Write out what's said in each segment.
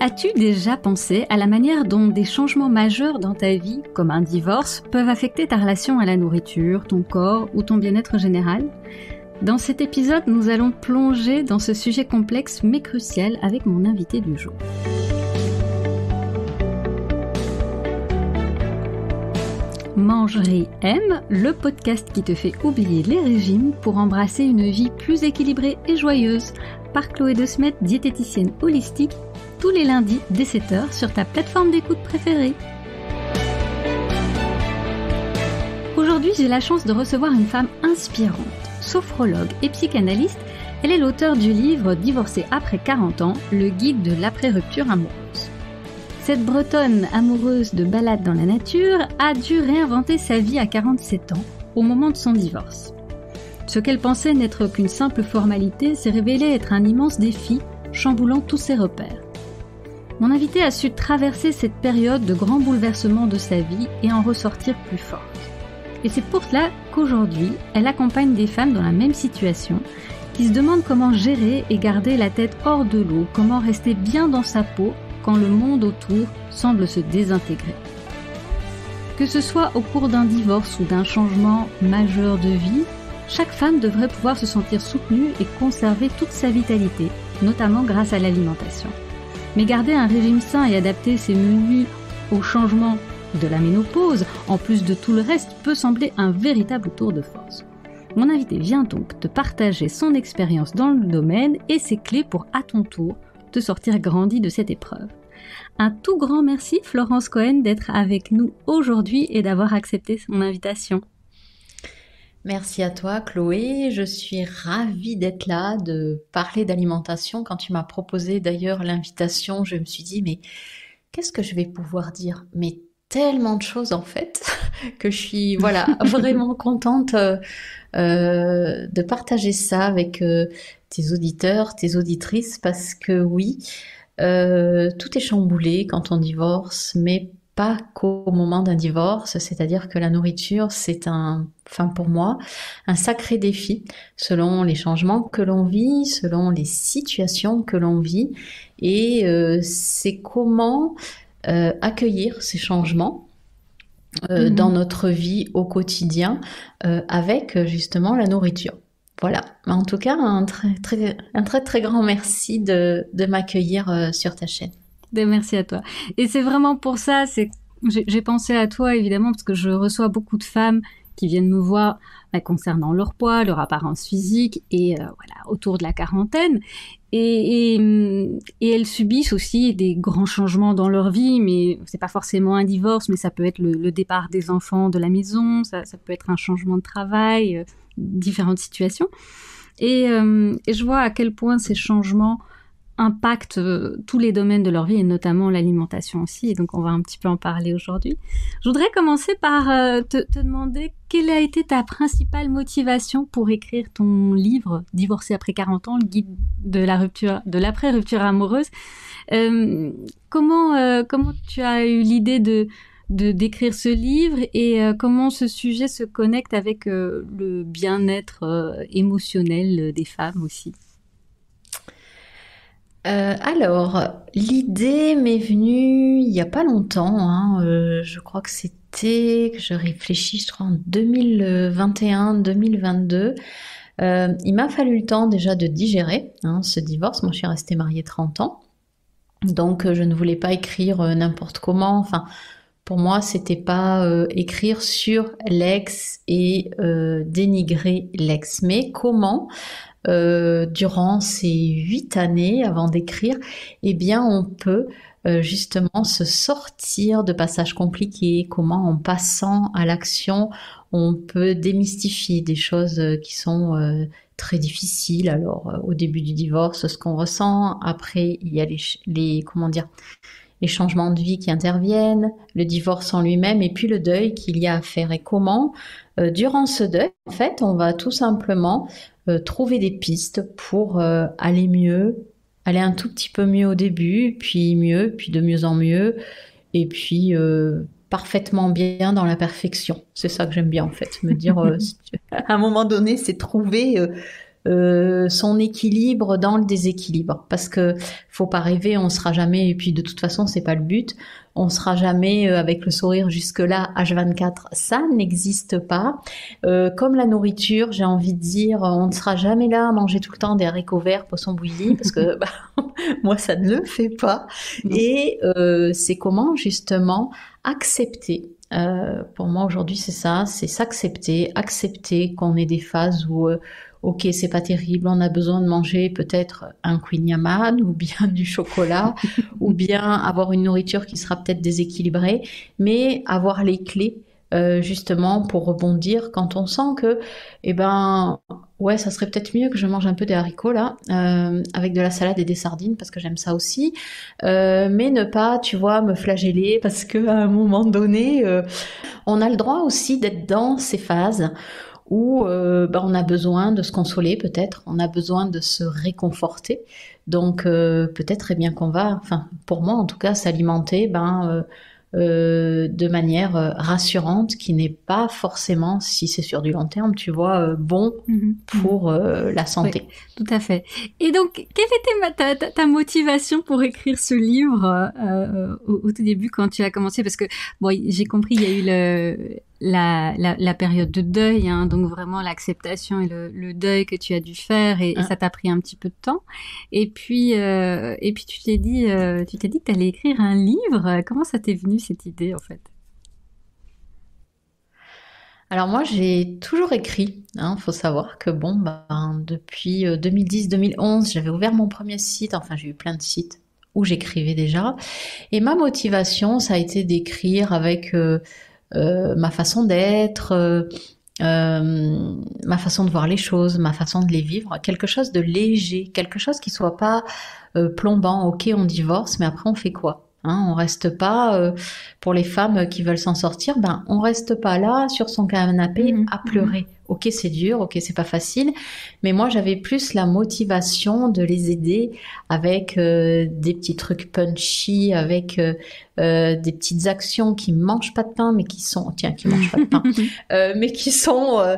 As-tu déjà pensé à la manière dont des changements majeurs dans ta vie, comme un divorce, peuvent affecter ta relation à la nourriture, ton corps ou ton bien-être général ? Dans cet épisode, nous allons plonger dans ce sujet complexe mais crucial avec mon invité du jour. Mangerie M, le podcast qui te fait oublier les régimes pour embrasser une vie plus équilibrée et joyeuse, par Chloé De Smet, diététicienne holistique, tous les lundis dès 7h sur ta plateforme d'écoute préférée. Aujourd'hui, j'ai la chance de recevoir une femme inspirante, sophrologue et psychanalyste. Elle est l'auteure du livre « Divorcée après 40 ans, le guide de l'après-rupture amoureuse ». Cette Bretonne amoureuse de balades dans la nature a dû réinventer sa vie à 47 ans, au moment de son divorce. Ce qu'elle pensait n'être qu'une simple formalité s'est révélé être un immense défi, chamboulant tous ses repères. Mon invitée a su traverser cette période de grands bouleversements de sa vie et en ressortir plus forte. Et c'est pour cela qu'aujourd'hui, elle accompagne des femmes dans la même situation, qui se demandent comment gérer et garder la tête hors de l'eau, comment rester bien dans sa peau quand le monde autour semble se désintégrer. Que ce soit au cours d'un divorce ou d'un changement majeur de vie, chaque femme devrait pouvoir se sentir soutenue et conserver toute sa vitalité, notamment grâce à l'alimentation. Mais garder un régime sain et adapter ses menus au changement de la ménopause, en plus de tout le reste, peut sembler un véritable tour de force. Mon invité vient donc te partager son expérience dans le domaine et ses clés pour, à ton tour, te sortir grandi de cette épreuve. Un tout grand merci Florence Cohen d'être avec nous aujourd'hui et d'avoir accepté mon invitation. Merci à toi Chloé, je suis ravie d'être là, de parler d'alimentation. Quand tu m'as proposé d'ailleurs l'invitation, je me suis dit mais qu'est-ce que je vais pouvoir dire ? Mais tellement de choses en fait que je suis vraiment contente de partager ça avec tes auditeurs, tes auditrices pour oui, tout est chamboulé quand on divorce, mais pas qu'au moment d'un divorce, c'est-à-dire que la nourriture, c'est pour moi, un sacré défi selon les changements que l'on vit, selon les situations que l'on vit, et c'est comment accueillir ces changements dans notre vie au quotidien avec justement la nourriture. Voilà, en tout cas, un très grand merci de m'accueillir sur ta chaîne. Merci à toi. Et c'est vraiment pour ça, j'ai pensé à toi évidemment parce que je reçois beaucoup de femmes qui viennent me voir concernant leur poids, leur apparence physique et autour de la quarantaine. Et elles subissent aussi des grands changements dans leur vie, mais c'est pas forcément un divorce, mais ça peut être le départ des enfants de la maison, ça peut être un changement de travail, différentes situations. Et je vois à quel point ces changements impactent tous les domaines de leur vie et notamment l'alimentation aussi, et donc on va un petit peu en parler aujourd'hui. Je voudrais commencer par te demander quelle a été ta principale motivation pour écrire ton livre « Divorcée après 40 ans, le guide de l'après-rupture amoureuse ». Comment tu as eu l'idée d'écrire ce livre et comment ce sujet se connecte avec le bien-être émotionnel des femmes aussi ? Alors, l'idée m'est venue il n'y a pas longtemps, je crois que je réfléchis, je crois en 2021-2022. Il m'a fallu le temps déjà de digérer ce divorce. Moi, je suis restée mariée 30 ans, donc je ne voulais pas écrire n'importe comment. Enfin, pour moi, c'était pas écrire sur l'ex et dénigrer l'ex, mais comment durant ces 8 années avant d'écrire, eh bien on peut justement se sortir de passages compliqués, comment en passant à l'action on peut démystifier des choses qui sont très difficiles. Alors au début du divorce, ce qu'on ressent, après il y a les changements de vie qui interviennent, le divorce en lui-même et puis le deuil qu'il y a à faire. Et comment, durant ce deuil, en fait, on va tout simplement trouver des pistes pour aller mieux, aller un tout petit peu mieux au début, puis mieux, puis de mieux en mieux, et puis parfaitement bien dans la perfection. C'est ça que j'aime bien en fait, me dire à un moment donné, c'est trouver son équilibre dans le déséquilibre. Parce que faut pas rêver, on sera jamais, et puis de toute façon, c'est pas le but, on sera jamais avec le sourire jusque-là, H24. Ça n'existe pas. Comme la nourriture, j'ai envie de dire, on ne sera jamais là à manger tout le temps des haricots verts, poisson bouilli, parce que moi, ça ne le fait pas. Non. Et c'est comment, justement, accepter. Pour moi, aujourd'hui, c'est ça, c'est s'accepter, accepter qu'on ait des phases où ok, c'est pas terrible, on a besoin de manger peut-être un Queen Yaman ou bien du chocolat ou bien avoir une nourriture qui sera peut-être déséquilibrée, mais avoir les clés justement pour rebondir quand on sent que, eh ben, ouais, ça serait peut-être mieux que je mange un peu des haricots là, avec de la salade et des sardines parce que j'aime ça aussi, mais ne pas, tu vois, me flageller parce que à un moment donné, on a le droit aussi d'être dans ces phases où on a besoin de se consoler peut-être, on a besoin de se réconforter. Donc peut-être eh bien qu'on va, enfin pour moi en tout cas, s'alimenter de manière rassurante, qui n'est pas forcément, si c'est sur du long terme, tu vois, bon pour la santé. Oui, tout à fait. Et donc, quelle était ta motivation pour écrire ce livre au tout début quand tu as commencé? Parce que bon, j'ai compris, il y a eu la période de deuil, hein, donc vraiment l'acceptation et le deuil que tu as dû faire, et ça t'a pris un petit peu de temps. Et puis tu t'es dit que tu allais écrire un livre. Comment ça t'est venu cette idée en fait? Alors moi, j'ai toujours écrit. Hein, faut savoir que bon, depuis 2010-2011, j'avais ouvert mon premier site. Enfin, j'ai eu plein de sites où j'écrivais déjà. Et ma motivation, ça a été d'écrire avec ma façon d'être, ma façon de voir les choses, ma façon de les vivre. Quelque chose de léger, quelque chose qui soit pas plombant. Ok, on divorce, mais après on fait quoi? Hein, on reste pas, pour les femmes qui veulent s'en sortir, on reste pas là sur son canapé à pleurer. Ok, c'est dur, ok, c'est pas facile, mais moi j'avais plus la motivation de les aider avec des petits trucs punchy, avec des petites actions qui mangent pas de pain, mais qui sont, qui mangent pas de pain, mais qui sont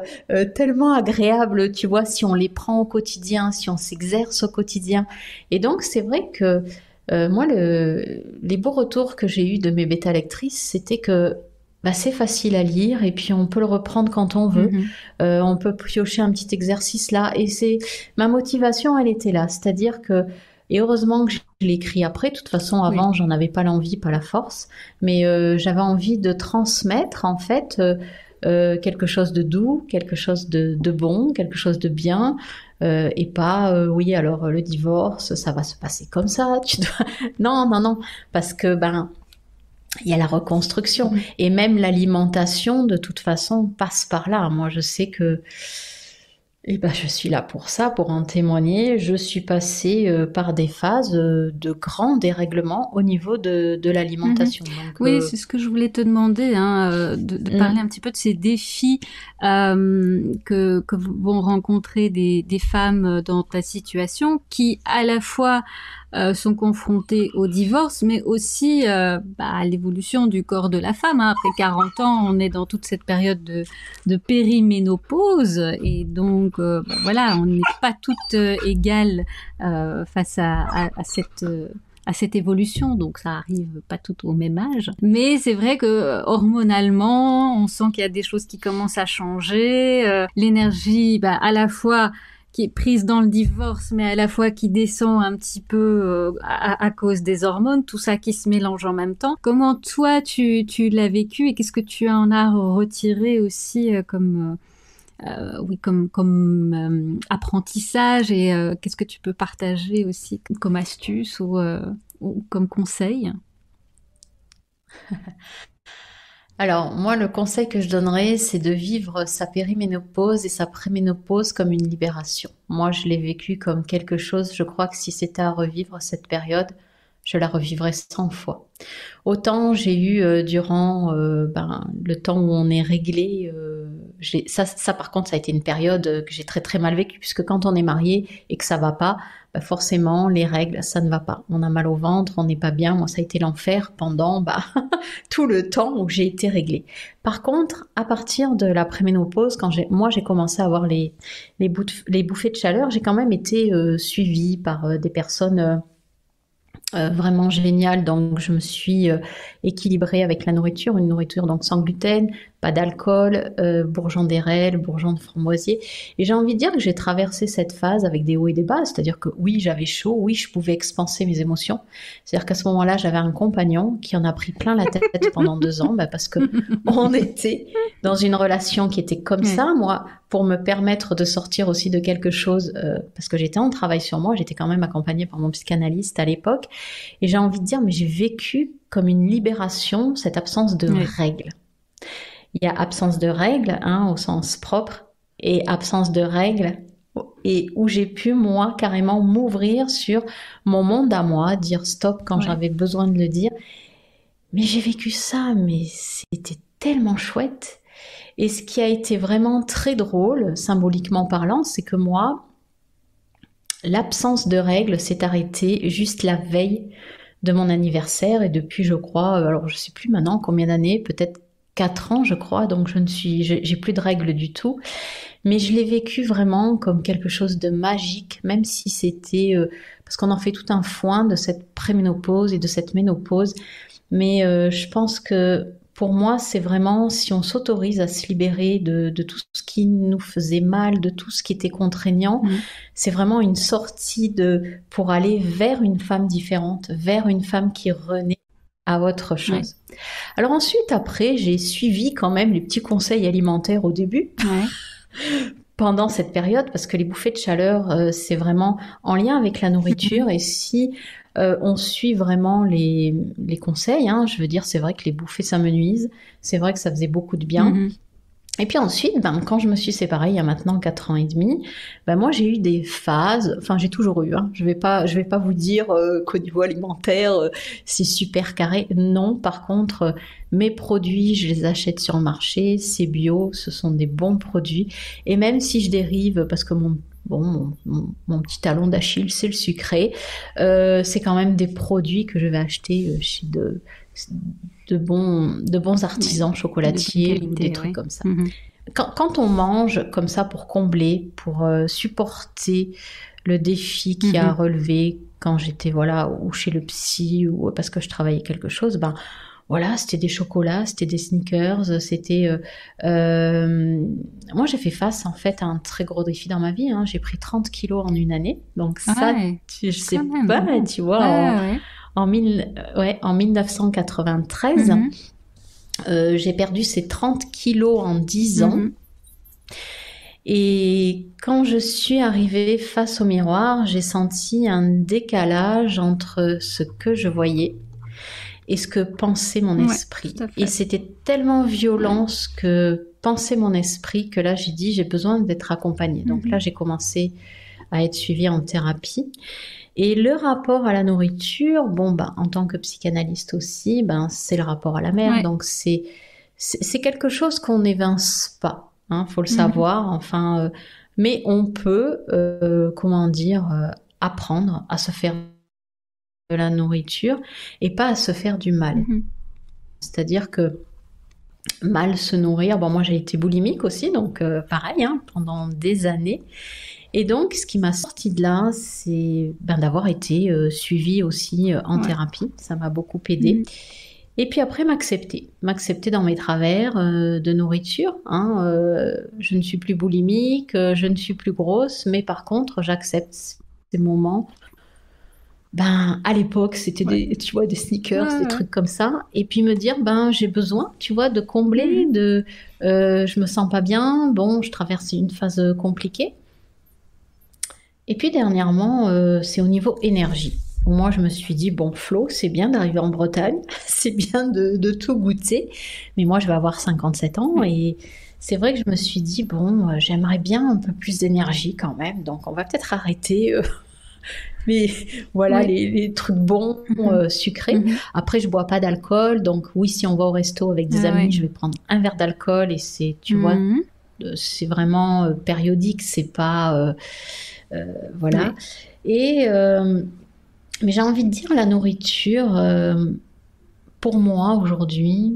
tellement agréables, tu vois, si on les prend au quotidien, si on s'exerce au quotidien. Et donc c'est vrai que moi, les beaux retours que j'ai eus de mes bêta-lectrices, c'était que c'est facile à lire et puis on peut le reprendre quand on veut. On peut piocher un petit exercice là. Et c'est ma motivation, elle était là. C'est-à-dire que, et heureusement que je l'ai écrit après. De toute façon, avant, j'en avais pas l'envie, pas la force. Mais j'avais envie de transmettre, en fait, quelque chose de doux, quelque chose de bon, quelque chose de bien. Et pas oui, alors le divorce ça va se passer comme ça, tu dois... non, parce que il y a la reconstruction et même l'alimentation de toute façon passe par là. Moi je sais que je suis là pour ça, pour en témoigner. Je suis passée par des phases de grands dérèglements au niveau de l'alimentation. Donc, oui, c'est ce que je voulais te demander, hein, de parler un petit peu de ces défis que vont rencontrer des femmes dans ta situation, qui à la fois sont confrontées au divorce, mais aussi à l'évolution du corps de la femme. Hein. Après 40 ans, on est dans toute cette période de périménopause, et donc voilà, on n'est pas toutes égales face à cette évolution, donc ça arrive pas toutes au même âge. Mais c'est vrai que hormonalement, on sent qu'il y a des choses qui commencent à changer. L'énergie, à la fois qui est prise dans le divorce, mais à la fois qui descend un petit peu à cause des hormones, tout ça qui se mélange en même temps. Comment toi tu l'as vécu, et qu'est-ce que tu en as retiré aussi comme apprentissage, et qu'est-ce que tu peux partager aussi comme astuce ou comme conseil? Alors, moi, le conseil que je donnerais, c'est de vivre sa périménopause et sa préménopause comme une libération. Moi, je l'ai vécu comme quelque chose, je crois que si c'était à revivre cette période, je la revivrais 100 fois. Autant j'ai eu durant le temps où on est réglé, ça par contre, ça a été une période que j'ai très très mal vécue, puisque quand on est marié et que ça va pas, bah forcément, les règles, ça ne va pas. On a mal au ventre, on n'est pas bien. Moi, ça a été l'enfer pendant tout le temps où j'ai été réglée. Par contre, à partir de la préménopause, quand j'ai commencé à avoir les bouffées de chaleur, j'ai quand même été suivie par des personnes vraiment génial. Donc, je me suis équilibrée avec la nourriture, une nourriture donc sans gluten, pas d'alcool, bourgeons d'érel, bourgeons de framboisier. Et j'ai envie de dire que j'ai traversé cette phase avec des hauts et des bas. C'est-à-dire que oui, j'avais chaud, oui, je pouvais expanser mes émotions. C'est-à-dire qu'à ce moment-là, j'avais un compagnon qui en a pris plein la tête pendant 2 ans, parce que on était dans une relation qui était comme ça. Moi, pour me permettre de sortir aussi de quelque chose, parce que j'étais en travail sur moi, j'étais quand même accompagnée par mon psychanalyste à l'époque. Et j'ai envie de dire, mais j'ai vécu comme une libération cette absence de règles. Il y a absence de règles, au sens propre, et absence de règles, et où j'ai pu, moi, carrément m'ouvrir sur mon monde à moi, dire stop quand j'avais besoin de le dire. Mais j'ai vécu ça, mais c'était tellement chouette. Et ce qui a été vraiment très drôle, symboliquement parlant, c'est que moi, l'absence de règles s'est arrêtée juste la veille de mon anniversaire. Et depuis, je crois, alors je sais plus maintenant combien d'années, peut-être 4 ans, je crois, donc j'ai plus de règles du tout. Mais je l'ai vécu vraiment comme quelque chose de magique, même si c'était, parce qu'on en fait tout un foin de cette préménopause et de cette ménopause. Mais je pense que pour moi, c'est vraiment si on s'autorise à se libérer de tout ce qui nous faisait mal, de tout ce qui était contraignant, c'est vraiment une sortie pour aller vers une femme différente, vers une femme qui renaît à autre chose. Alors ensuite, après, j'ai suivi quand même les petits conseils alimentaires au début. Pendant cette période, parce que les bouffées de chaleur, c'est vraiment en lien avec la nourriture. Et si on suit vraiment les conseils, je veux dire, c'est vrai que les bouffées, ça me nuise. C'est vrai que ça faisait beaucoup de bien. Et puis ensuite, quand je me suis séparée il y a maintenant 4 ans et demi, moi j'ai eu des phases, enfin j'ai toujours eu, je vais pas vous dire qu'au niveau alimentaire c'est super carré. Non, par contre, mes produits, je les achète sur le marché, c'est bio, ce sont des bons produits. Et même si je dérive, parce que mon petit talon d'Achille, c'est le sucré, c'est quand même des produits que je vais acheter chez de bons artisans chocolatiers ou des trucs comme ça. Quand on mange comme ça pour combler, pour supporter le défi qu'il y a à relever quand j'étais ou chez le psy ou parce que je travaillais quelque chose, c'était des chocolats, c'était des sneakers, c'était... Moi, j'ai fait face, en fait, à un très gros défi dans ma vie. J'ai pris 30 kilos en une année. Donc ça, je sais pas, tu vois, en 1993, j'ai perdu ces 30 kilos en 10 ans. Et quand je suis arrivée face au miroir, j'ai senti un décalage entre ce que je voyais et ce que pensait mon esprit. Et c'était tellement violent ce que pensait mon esprit que là, j'ai dit, j'ai besoin d'être accompagnée. Donc là, j'ai commencé à être suivie en thérapie. Et le rapport à la nourriture, en tant que psychanalyste aussi, c'est le rapport à la mère. Donc c'est quelque chose qu'on n'évince pas, faut le savoir. Enfin, mais on peut, apprendre à se faire de la nourriture et pas à se faire du mal. C'est-à-dire que mal se nourrir, moi j'ai été boulimique aussi, donc pareil, pendant des années. Et donc ce qui m'a sorti de là, c'est d'avoir été suivie aussi en thérapie, ça m'a beaucoup aidée. Et puis après m'accepter dans mes travers de nourriture. Je ne suis plus boulimique, je ne suis plus grosse, mais par contre j'accepte ces moments. À l'époque, c'était des sneakers, des trucs comme ça. Et puis me dire, j'ai besoin, de combler, je me sens pas bien, je traverse une phase compliquée. Et puis dernièrement, c'est au niveau énergie. Moi, je me suis dit, Flo, c'est bien d'arriver en Bretagne, c'est bien de tout goûter. Mais moi, je vais avoir 57 ans et c'est vrai que je me suis dit, j'aimerais bien un peu plus d'énergie quand même. Donc, on va peut-être arrêter... Mais les trucs bons, sucrés. Après, je bois pas d'alcool. Donc, oui, si on va au resto avec des amis, je vais prendre un verre d'alcool et c'est, c'est vraiment périodique, c'est pas voilà. Ouais. Et mais j'ai envie de dire la nourriture, pour moi aujourd'hui,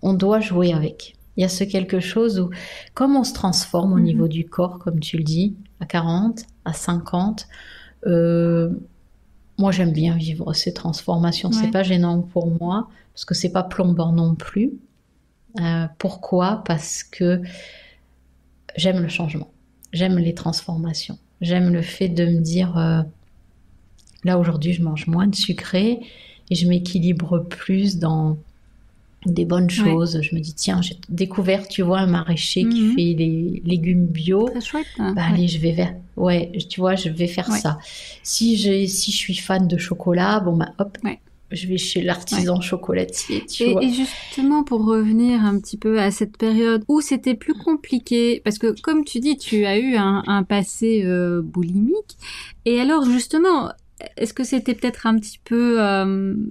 on doit jouer avec. Il y a ce quelque chose où, comme on se transforme au niveau du corps, comme tu le dis, à 40, à 50, euh, moi j'aime bien vivre ces transformations. C'est Ouais. pas gênant pour moi, parce que c'est pas plombant non plus. Pourquoi? Parce que j'aime le changement, j'aime les transformations, j'aime le fait de me dire, là aujourd'hui je mange moins de sucré et je m'équilibre plus dans des bonnes Ouais. choses. Je me dis, tiens, j'ai découvert, tu vois, un maraîcher qui Mhm. fait les légumes bio. Très chouette. Hein. Bah Ouais. allez, je vais vers, ouais, tu vois, je vais faire Ouais. ça. Si je suis fan de chocolat, bon bah hop, Ouais. je vais chez Ouais. l'artisan chocolatier, tu Et vois. justement, pour revenir un petit peu à cette période où c'était plus compliqué, parce que comme tu dis, tu as eu un passé boulimique, et alors justement, est-ce que c'était peut-être un petit peu...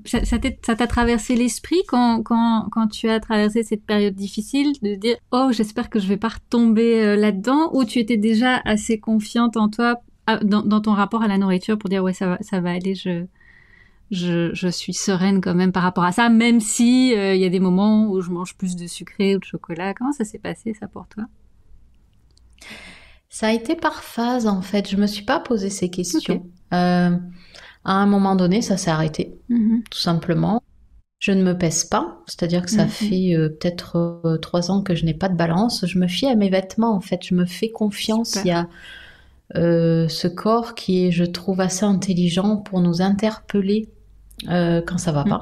ça t'a traversé l'esprit quand tu as traversé cette période difficile, de dire «Oh, j'espère que je vais pas retomber là-dedans», ou tu étais déjà assez confiante en toi, dans ton rapport à la nourriture pour dire «Ouais, ça va aller, je suis sereine quand même par rapport à ça, même si il y a des moments où je mange plus de sucré ou de chocolat». Comment ça s'est passé ça pour toi? Ça a été par phase en fait. Je me suis pas posé ces Ok. questions. À un moment donné, ça s'est arrêté, Mhm. tout simplement. Je ne me pèse pas, c'est-à-dire que ça Mhm. fait peut-être 3 ans que je n'ai pas de balance. Je me fie à mes vêtements, en fait. Je me fais confiance. Il y Super. a ce corps qui est, je trouve, assez intelligent pour nous interpeller quand ça va pas,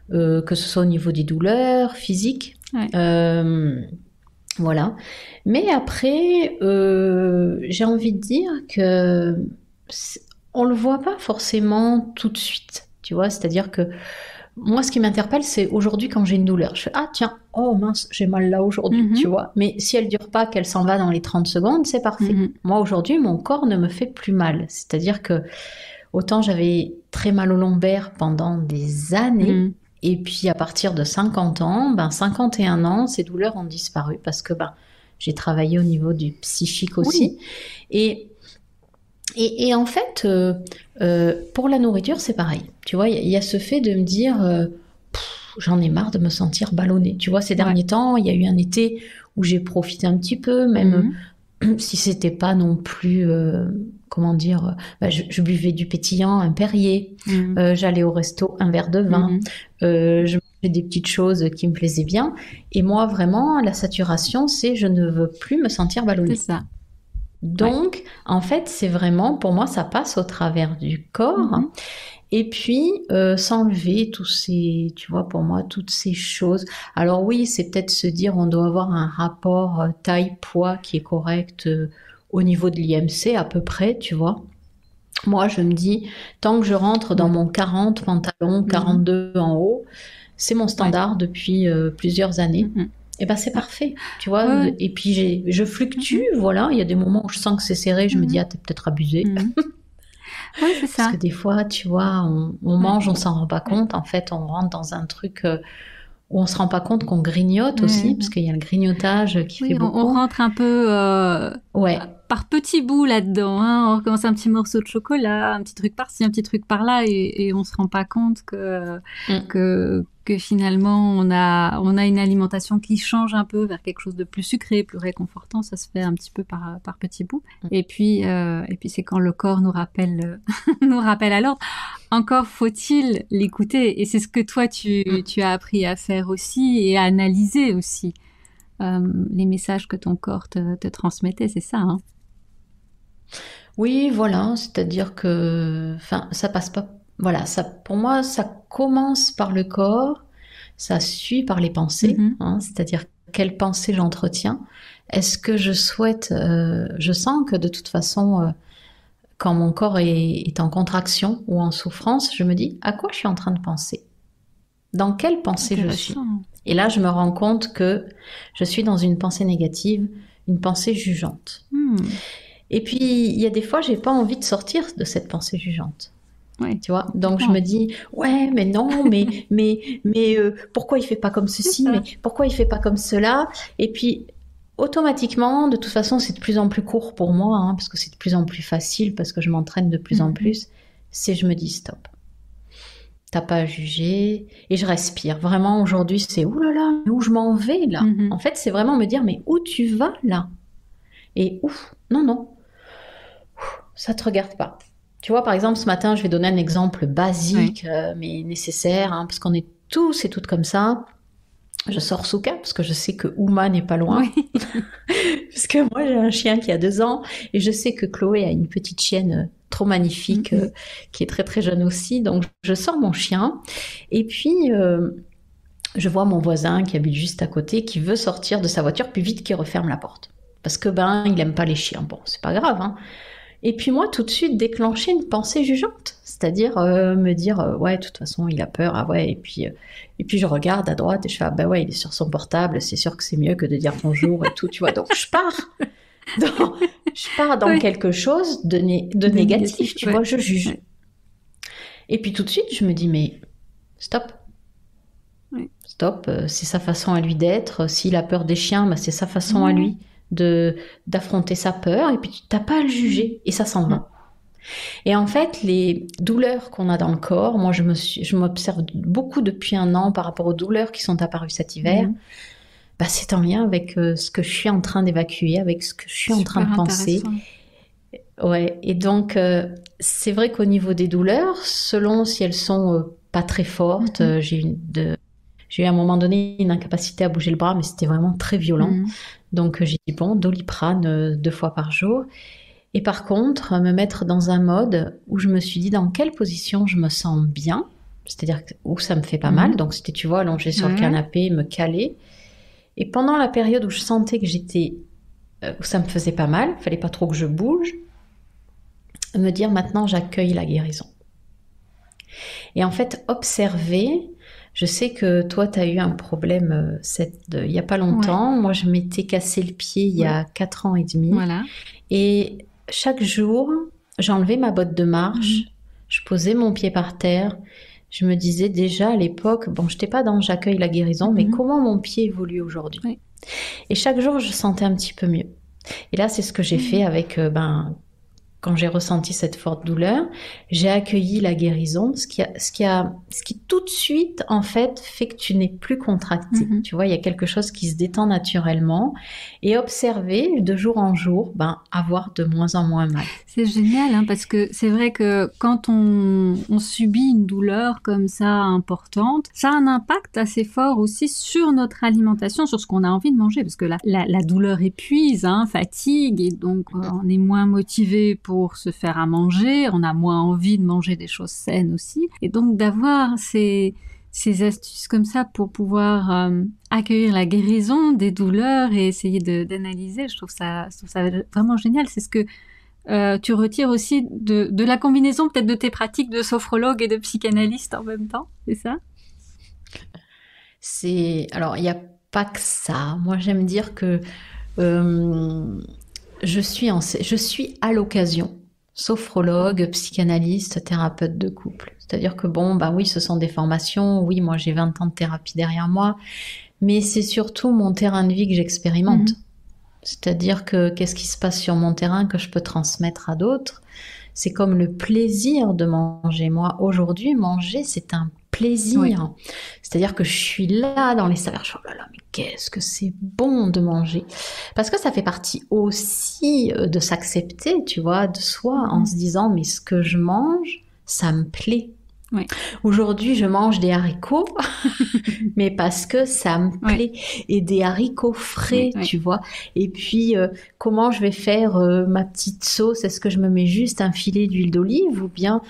Mhm. que ce soit au niveau des douleurs physiques. Ouais. Voilà. Mais après, j'ai envie de dire que on le voit pas forcément tout de suite. Tu vois, c'est-à-dire que moi, ce qui m'interpelle, c'est aujourd'hui quand j'ai une douleur. Je fais, ah tiens, oh mince, j'ai mal là aujourd'hui, tu Mhm. vois. Mais si elle dure pas, qu'elle s'en va dans les 30 secondes, c'est parfait. Mhm. Moi, aujourd'hui, mon corps ne me fait plus mal. C'est-à-dire que autant j'avais très mal au lombaire pendant des années, Mhm. et puis à partir de 50 ans, 51 ans, ces douleurs ont disparu parce que j'ai travaillé au niveau du psychique Oui. aussi. Et et en fait, pour la nourriture, c'est pareil. Tu vois, il y a ce fait de me dire, j'en ai marre de me sentir ballonnée. Tu vois, ces Ouais. derniers temps, il y a eu un été où j'ai profité un petit peu, même Mhm. si c'était pas non plus, comment dire, je buvais du pétillant, un Perrier, Mhm. j'allais au resto, un verre de vin, Mhm. je mangeais des petites choses qui me plaisaient bien. Et moi, vraiment, la saturation, c'est je ne veux plus me sentir C'est ballonnée. ça. Ouais. Donc, en fait, c'est vraiment, pour moi, ça passe au travers du corps. Mhm. Et puis, s'enlever tous ces, tu vois, pour moi, toutes ces choses. Alors oui, c'est peut-être se dire, on doit avoir un rapport taille-poids qui est correct au niveau de l'IMC à peu près, tu vois. Moi, je me dis, tant que je rentre dans Ouais. mon 40 pantalon, Mhm. 42 en haut, c'est mon Ouais. standard depuis plusieurs années. Mhm. Et ben c'est Ouais. parfait, tu vois. Ouais. Et puis je fluctue, Mhm. voilà. Il y a des moments où je sens que c'est serré, je me dis Mhm. ah t'es peut-être abusé, Mhm. Ouais, c'est parce ça. que des fois, tu vois, on Ouais. mange, on s'en rend pas Ouais. compte. En fait, on rentre dans un truc où on se rend pas compte qu'on grignote Ouais. aussi, parce qu'il y a le grignotage qui fait Oui, on beaucoup. rentre un peu Ouais, par petits bouts là-dedans. Hein. On recommence un petit morceau de chocolat, un petit truc par-ci, un petit truc par-là, et on se rend pas compte mm, que finalement on a une alimentation qui change un peu vers quelque chose de plus sucré, plus réconfortant. Ça se fait un petit peu par petits bouts. mm, Et puis c'est quand le corps nous rappelle nous rappelle à l'ordre. Encore faut-il l'écouter. Et c'est ce que toi mm. tu as appris à faire aussi et à analyser aussi. Les messages que ton corps te transmettait, c'est ça, hein. Oui, voilà, c'est-à-dire que, enfin, ça passe pas. Voilà, ça, pour moi, ça commence par le corps, ça suit par les pensées, Mhm. hein, c'est-à-dire quelles pensées j'entretiens. Est-ce que je souhaite, je sens que de toute façon, quand mon corps est en contraction ou en souffrance, je me dis à quoi je suis en train de penser, dans quelle pensée je suis. Intéressant. Et là, je me rends compte que je suis dans une pensée négative, une pensée jugeante. Hmm. Et puis, il y a des fois, j'ai pas envie de sortir de cette pensée jugeante. Ouais, Tu vois, donc je complètement. me dis ouais mais non mais pourquoi il fait pas comme C'est ceci, ça. mais pourquoi il fait pas comme cela, et puis automatiquement, de toute façon, c'est de plus en plus court pour moi, hein, parce que c'est de plus en plus facile, parce que je m'entraîne de plus en plus, c'est je me dis stop. T'as pas à juger, et je respire. Vraiment, aujourd'hui, c'est ouh là là, où je m'en vais là. En fait, c'est vraiment me dire, mais où tu vas là? Et ouf, non, ça te regarde pas. Tu vois, par exemple, ce matin, je vais donner un exemple basique, mais nécessaire, hein, parce qu'on est tous et toutes comme ça. Je sors Souka parce que je sais que Uma n'est pas loin. Oui. Parce que moi, j'ai un chien qui a 2 ans et je sais que Chloé a une petite chienne trop magnifique qui est très très jeune aussi. Donc, je sors mon chien et puis je vois mon voisin qui habite juste à côté qui veut sortir de sa voiture puis vite qu'il referme la porte. Parce que il aime pas les chiens. Bon, c'est pas grave, hein. Et puis moi, tout de suite, déclencher une pensée jugeante. C'est-à-dire me dire, ouais, de toute façon, il a peur, ah ouais. Et puis je regarde à droite et je fais, ah bah ouais, il est sur son portable, c'est sûr que c'est mieux que de dire bonjour et tout, tu vois. Donc je pars dans quelque chose de négatif, tu vois, je juge. Et puis tout de suite, je me dis, mais stop. Stop, c'est sa façon à lui d'être. S'il a peur des chiens, bah, c'est sa façon à lui d'affronter sa peur, et puis tu n'as pas à le juger, et ça s'en va. Et en fait, les douleurs qu'on a dans le corps, moi je m'observe beaucoup depuis 1 an par rapport aux douleurs qui sont apparues cet hiver, bah, c'est en lien avec ce que je suis en train d'évacuer, avec ce que je suis en train de penser. Ouais, et donc c'est vrai qu'au niveau des douleurs, selon si elles sont pas très fortes, j'ai eu à un moment donné une incapacité à bouger le bras, mais c'était vraiment très violent. Donc j'ai dit bon, Doliprane 2 fois par jour. Et par contre, me mettre dans un mode où je me suis dit dans quelle position je me sens bien, c'est-à-dire où ça me fait pas mal. Donc c'était, tu vois, allongée sur le canapé, me caler. Et pendant la période où je sentais que où ça me faisait pas mal, il fallait pas trop que je bouge, me dire maintenant j'accueille la guérison. Et en fait, observer. Je sais que toi, tu as eu un problème il n'y a pas longtemps. Moi, je m'étais cassé le pied il y a 4 ans et demi. Voilà. Et chaque jour, j'enlevais ma botte de marche, je posais mon pied par terre. Je me disais déjà à l'époque, bon, je n'étais pas dans j'accueille la guérison, mais comment mon pied évolue aujourd'hui. Et chaque jour, je sentais un petit peu mieux. Et là, c'est ce que j'ai fait avec... quand j'ai ressenti cette forte douleur, j'ai accueilli la guérison, ce qui tout de suite, en fait que tu n'es plus contracté. Tu vois, il y a quelque chose qui se détend naturellement, et observer de jour en jour, avoir de moins en moins mal. C'est génial, hein, parce que c'est vrai que quand on subit une douleur comme ça importante, ça a un impact assez fort aussi sur notre alimentation, sur ce qu'on a envie de manger, parce que la douleur épuise, fatigue, et donc on est moins motivé pour se faire à manger, on a moins envie de manger des choses saines aussi. Et donc d'avoir ces astuces comme ça pour pouvoir accueillir la guérison des douleurs et essayer d'analyser, je trouve ça vraiment génial. C'est ce que tu retires aussi de la combinaison peut-être de tes pratiques de sophrologue et de psychanalyste en même temps, c'est ça? Alors, il n'y a pas que ça. Moi, j'aime dire que je suis à l'occasion sophrologue, psychanalyste, thérapeute de couple. C'est-à-dire que oui, ce sont des formations. Oui, moi, j'ai 20 ans de thérapie derrière moi. Mais c'est surtout mon terrain de vie que j'expérimente. C'est-à-dire que qu'est-ce qui se passe sur mon terrain que je peux transmettre à d'autres? C'est comme le plaisir de manger. Moi, aujourd'hui, manger, c'est un plaisir. Oui. C'est-à-dire que je suis là dans les saveurs, je suis oh là là, mais qu'est-ce que c'est bon de manger. Parce que ça fait partie aussi de s'accepter, tu vois, de soi, en se disant, mais ce que je mange, ça me plaît. Oui. Aujourd'hui, je mange des haricots, mais parce que ça me plaît. Et des haricots frais, tu vois. Et puis, comment je vais faire ma petite sauce? Est-ce que je me mets juste un filet d'huile d'olive ou bien,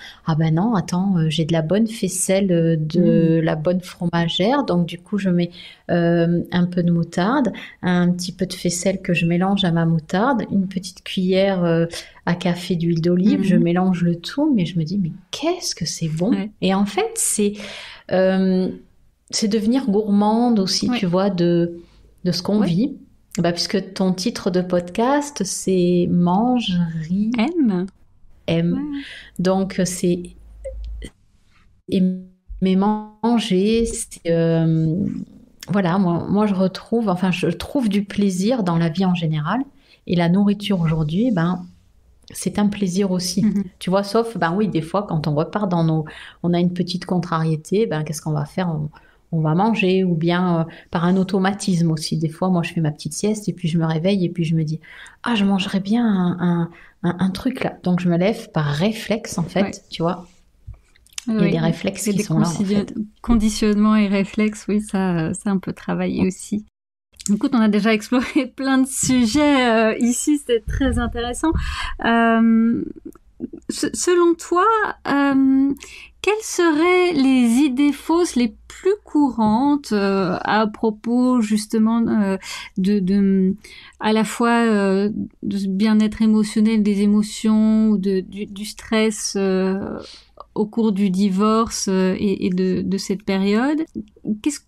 non, attends, j'ai de la bonne faisselle, de la bonne fromagère. Donc, du coup, je mets un peu de moutarde, un petit peu de faisselle que je mélange à ma moutarde, une petite cuillère à café d'huile d'olive, je mélange le tout, mais je me dis, mais qu'est-ce que c'est bon. Et en fait, c'est devenir gourmande aussi, tu vois, de ce qu'on vit. Puisque ton titre de podcast, c'est Mange, ris, aime. Ouais. Donc, c'est aimer manger, voilà, moi je trouve du plaisir dans la vie en général. Et la nourriture aujourd'hui, ben, c'est un plaisir aussi. Mhm. Tu vois, sauf, ben oui, des fois, quand on repart on a une petite contrariété, ben, qu'est-ce qu'on va faire? On va manger, ou bien par un automatisme aussi. Des fois, moi, je fais ma petite sieste et puis je me réveille et puis je me dis, ah, je mangerais bien un truc là. Donc, je me lève par réflexe, en fait, Ouais. tu vois. Il y a Oui, des réflexes et qui des sont là, en fait. conditionnements et réflexes, oui, ça on peut travailler aussi. Écoute, on a déjà exploré plein de sujets ici, c'est très intéressant. Selon toi, quelles seraient les idées fausses les plus courantes à propos justement à la fois de ce bien-être émotionnel, des émotions ou du stress au cours du divorce et de cette période?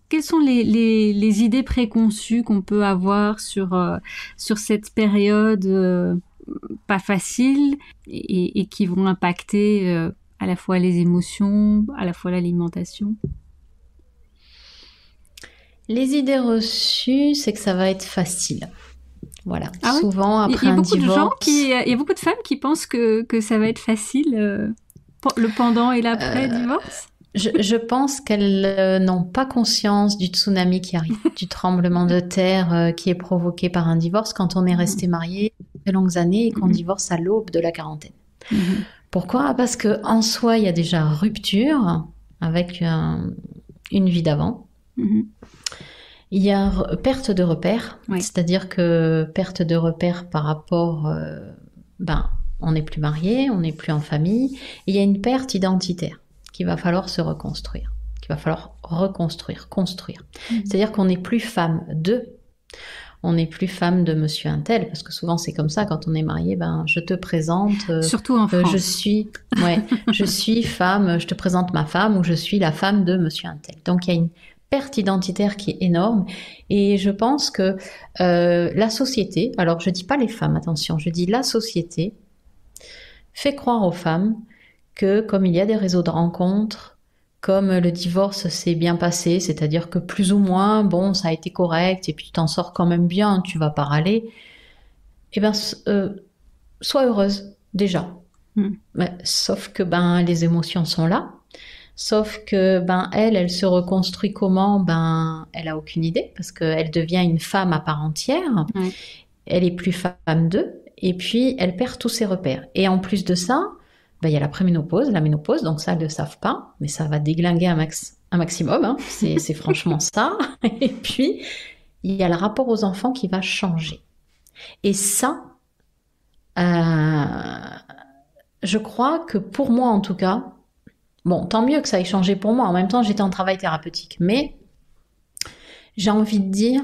Quelles sont les idées préconçues qu'on peut avoir sur cette période pas facile et qui vont impacter à la fois les émotions, à la fois l'alimentation? Les idées reçues, c'est que ça va être facile. Voilà. Ah ouais? Souvent, après Il y a un beaucoup de gens divorce... il y a beaucoup de femmes qui pensent que ça va être facile, le pendant et l'après euh, divorce? je pense qu'elles n'ont pas conscience du tsunami qui arrive, du tremblement de terre qui est provoqué par un divorce quand on est resté marié de longues années et qu'on divorce à l'aube de la quarantaine. Pourquoi? Parce que en soi, il y a déjà rupture avec une vie d'avant. Il y a perte de repères, c'est-à-dire que perte de repères par rapport, on n'est plus marié, on n'est plus en famille, et il y a une perte identitaire qu'il va falloir se reconstruire, qu'il va falloir reconstruire, construire. C'est-à-dire qu'on n'est plus femme de, on n'est plus femme de monsieur un tel, parce que souvent c'est comme ça quand on est marié, je te présente, surtout en France. je suis femme, je te présente ma femme, ou je suis la femme de monsieur un tel. Donc il y a une perte identitaire qui est énorme, et je pense que la société, alors je dis pas les femmes, attention, je dis la société, fait croire aux femmes que comme il y a des réseaux de rencontres, comme le divorce s'est bien passé, c'est-à-dire que plus ou moins, bon, ça a été correct, et puis tu t'en sors quand même bien, tu vas pas râler, sois heureuse, déjà. Sauf que les émotions sont là. Sauf que elle se reconstruit comment? Elle a aucune idée, parce qu'elle devient une femme à part entière. Elle est plus femme d'eux, et puis elle perd tous ses repères. Et en plus de ça, il y a la préménopause, la ménopause, donc ça elles le savent pas, mais ça va déglinguer un maximum, hein. C'est franchement ça. Et puis il y a le rapport aux enfants qui va changer. Et ça, je crois que pour moi en tout cas, bon, tant mieux que ça ait changé pour moi. En même temps, j'étais en travail thérapeutique. Mais j'ai envie de dire,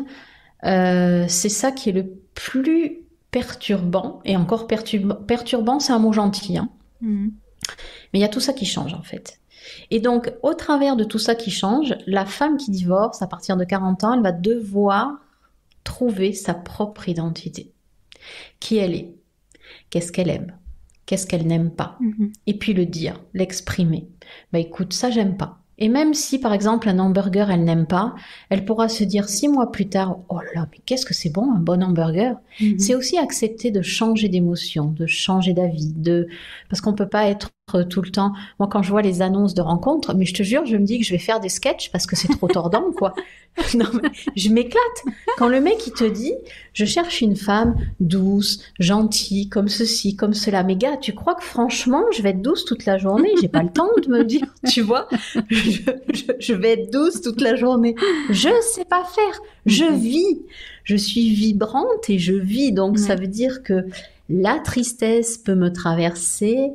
c'est ça qui est le plus perturbant. Et encore perturbant, c'est un mot gentil. Hein. Mais il y a tout ça qui change, en fait. Et donc, au travers de tout ça qui change, la femme qui divorce, à partir de 40 ans, elle va devoir trouver sa propre identité. Qui elle est? Qu'est-ce qu'elle aime? Qu'est-ce qu'elle n'aime pas? Et puis le dire, l'exprimer. Écoute, ça j'aime pas. Et même si par exemple un hamburger elle n'aime pas, elle pourra se dire 6 mois plus tard, oh là, mais qu'est-ce que c'est bon un bon hamburger. C'est aussi accepter de changer d'émotion, de changer d'avis, parce qu'on peut pas être tout le temps. Moi quand je vois les annonces de rencontres, mais je te jure, je me dis que je vais faire des sketchs parce que c'est trop tordant quoi. Non, mais je m'éclate. Quand le mec il te dit, je cherche une femme douce, gentille, comme ceci, comme cela. Mais gars, tu crois que franchement, je vais être douce toute la journée? J'ai pas le temps de me dire, tu vois, je vais être douce toute la journée. Je sais pas faire. Je vis. Je suis vibrante et je vis. Donc ça veut dire que la tristesse peut me traverser,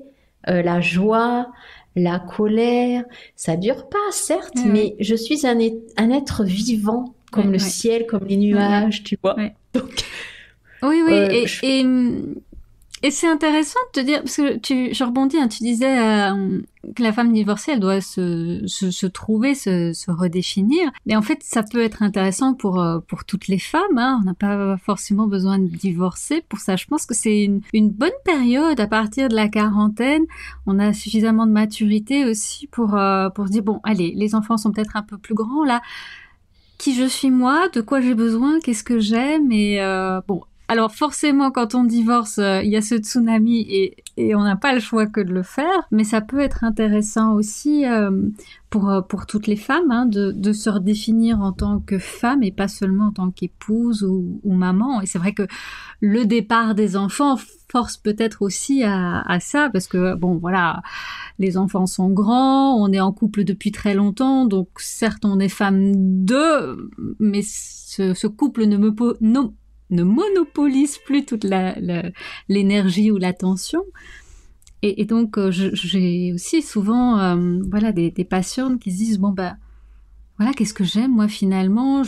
la joie, la colère, ça dure pas, certes, mais je suis un être vivant, comme le ciel, comme les nuages, tu vois. Donc, oui, et c'est intéressant de te dire, parce que je rebondis, hein, tu disais que la femme divorcée, elle doit se trouver, se redéfinir. Et en fait, ça peut être intéressant pour toutes les femmes, hein. On n'a pas forcément besoin de divorcer pour ça. Je pense que c'est une bonne période à partir de la quarantaine. On a suffisamment de maturité aussi pour se dire, bon, allez, les enfants sont peut-être un peu plus grands, là. qui je suis moi, de quoi j'ai besoin, qu'est-ce que j'aime et bon. Alors forcément, quand on divorce, il y a ce tsunami et on n'a pas le choix que de le faire. Mais ça peut être intéressant aussi pour toutes les femmes hein, de se redéfinir en tant que femme et pas seulement en tant qu'épouse ou maman. Et c'est vrai que le départ des enfants force peut-être aussi à ça parce que bon voilà, les enfants sont grands, on est en couple depuis très longtemps, donc certes on est femme d'eux, mais ce couple ne monopolise plus toute l'énergie ou l'attention. Et donc, j'ai aussi souvent voilà, des patientes qui se disent, bon, bah, voilà, qu'est-ce que j'aime, moi, finalement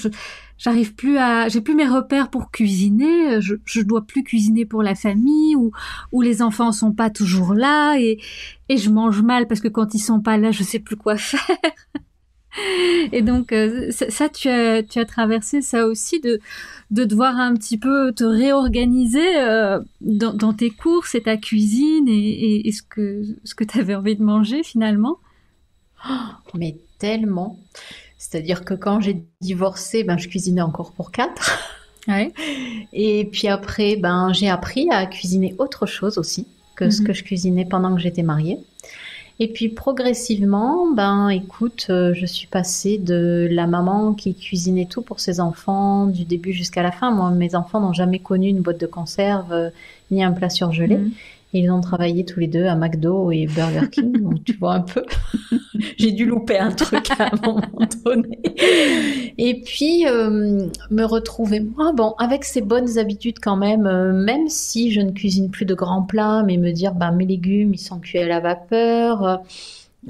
j'arrive plus j'ai plus mes repères pour cuisiner, je dois plus cuisiner pour la famille, ou les enfants sont pas toujours là, et je mange mal parce que quand ils sont pas là, je sais plus quoi faire. Et donc ça tu as traversé ça aussi de devoir un petit peu te réorganiser dans tes courses et ta cuisine et ce que tu avais envie de manger finalement. Mais tellement. C'est-à-dire que quand j'ai divorcé, je cuisinais encore pour 4. Ouais. Et puis après, j'ai appris à cuisiner autre chose aussi que ce que je cuisinais pendant que j'étais mariée. Et puis progressivement, écoute, je suis passée de la maman qui cuisinait tout pour ses enfants du début jusqu'à la fin. Moi, mes enfants n'ont jamais connu une boîte de conserve ni un plat surgelé. Et ils ont travaillé tous les deux à McDo et Burger King, donc tu vois un peu. J'ai dû louper un truc à un moment donné. Et puis, me retrouver, moi, avec ces bonnes habitudes quand même si je ne cuisine plus de grands plats, mais me dire, mes légumes, ils sont cuits à la vapeur.